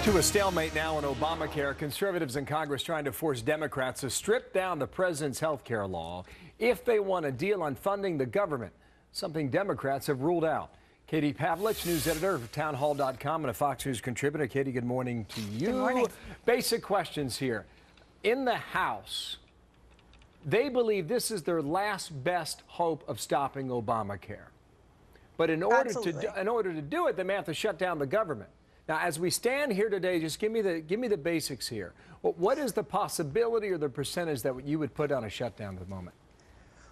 To a stalemate now on Obamacare. Conservatives in Congress trying to force Democrats to strip down the president's health care law if they want a deal on funding the government, something Democrats have ruled out. Katie Pavlich, news editor of townhall.com and a Fox News contributor. Katie, good morning to you. Good morning. Basic questions here. In the House, they believe this is their last best hope of stopping Obamacare. But in order to do it, they may have to shut down the government. Now, as we stand here today, just give me the basics here. What is the possibility or the percentage that you would put on a shutdown at the moment?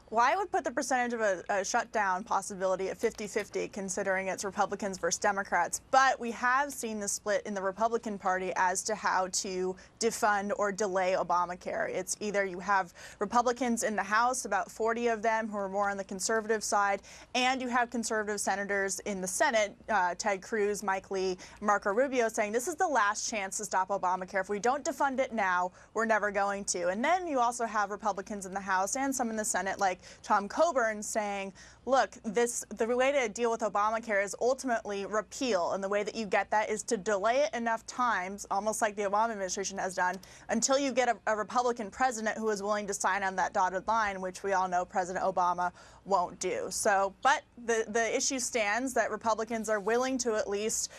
Well, I would put the percentage of a shutdown possibility at 50-50, considering it's Republicans versus Democrats. But we have seen the split in the Republican Party as to how to defund or delay Obamacare. It's either you have Republicans in the House, about 40 of them, who are more on the conservative side, and you have conservative senators in the Senate, Ted Cruz, Mike Lee, Marco Rubio, saying this is the last chance to stop Obamacare. If we don't defund it now, we're never going to. And then you also have Republicans in the House and some in the Senate, like Tom Coburn, saying, look, the way to deal with Obamacare is ultimately repeal, and the way that you get that is to delay it enough times, almost like the Obama administration has done, until you get a Republican president who is willing to sign on that dotted line, which we all know President Obama won't do. So, but the issue stands that Republicans are willing to at least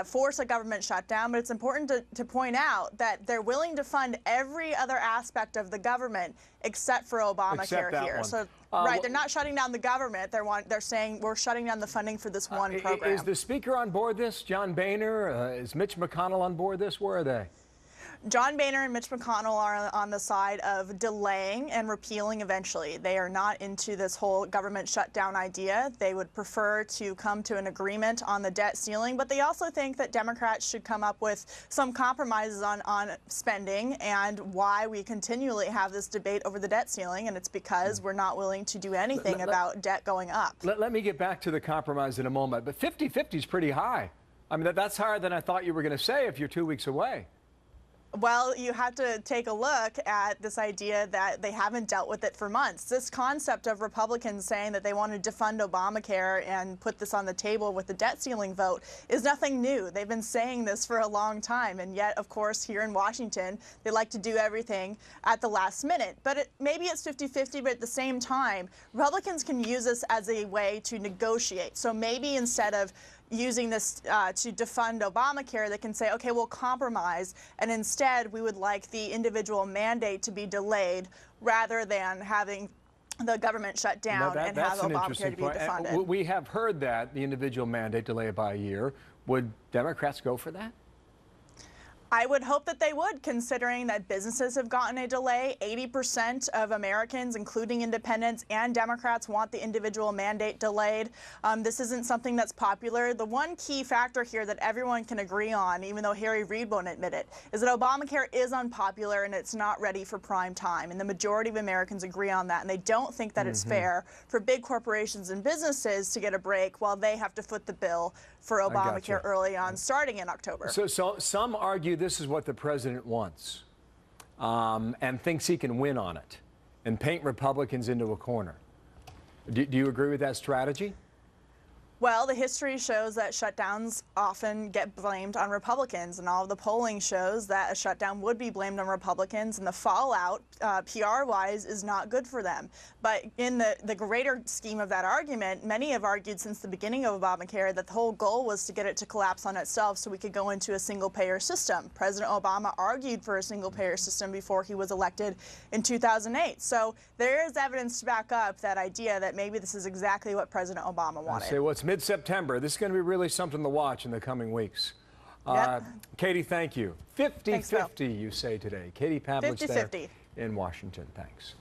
force a government shutdown, but it's important to point out that they're willing to fund every other aspect of the government except for Obamacare here. So, right, they're not shutting down the government. They're saying we're shutting down the funding for this one program. Is the Speaker on board this? John Boehner? Is Mitch McConnell on board this? Where are they? John Boehner and Mitch McConnell are on the side of delaying and repealing eventually. They are not into this whole government shutdown idea. They would prefer to come to an agreement on the debt ceiling, but they also think that Democrats should come up with some compromises on spending and why we continually have this debate over the debt ceiling, and it's because we're not willing to do anything about debt going up. Let me get back to the compromise in a moment, but 50-50 is pretty high. I mean, that's higher than I thought you were going to say if you're 2 weeks away. Well, you have to take a look at this idea that they haven't dealt with it for months. This concept of Republicans saying that they want to defund Obamacare and put this on the table with the debt ceiling vote is nothing new. They've been saying this for a long time, and yet, of course, here in Washington, they like to do everything at the last minute. But maybe it's 50-50, but at the same time, Republicans can use this as a way to negotiate. So maybe instead of using this to defund Obamacare, they can say, okay, we'll compromise, and instead we would like the individual mandate to be delayed rather than having the government shut down and have Obamacare to be defunded. We have heard that, the individual mandate delayed by a year. Would Democrats go for that? I would hope that they would, considering that businesses have gotten a delay. 80% of Americans, including independents and Democrats, want the individual mandate delayed. This isn't something that's popular. The one key factor here that everyone can agree on, even though Harry Reid won't admit it, is that Obamacare is unpopular and it's not ready for prime time. And the majority of Americans agree on that. And they don't think that it's fair for big corporations and businesses to get a break while they have to foot the bill for Obamacare early on, starting in October. So some argue this is what the president wants and thinks he can win on it and paint Republicans into a corner. Do you agree with that strategy? Well, the history shows that shutdowns often get blamed on Republicans, and all of the polling shows that a shutdown would be blamed on Republicans, and the fallout, PR-wise, is not good for them. But in the greater scheme of that argument, many have argued since the beginning of Obamacare that the whole goal was to get it to collapse on itself so we could go into a single-payer system. President Obama argued for a single-payer system before he was elected in 2008. So there is evidence to back up that idea that maybe this is exactly what President Obama wanted. Say, well, it's mid-September. This is going to be really something to watch in the coming weeks. Katie, thank you. 50-50, you say today. Katie Pavlich there in Washington. Thanks.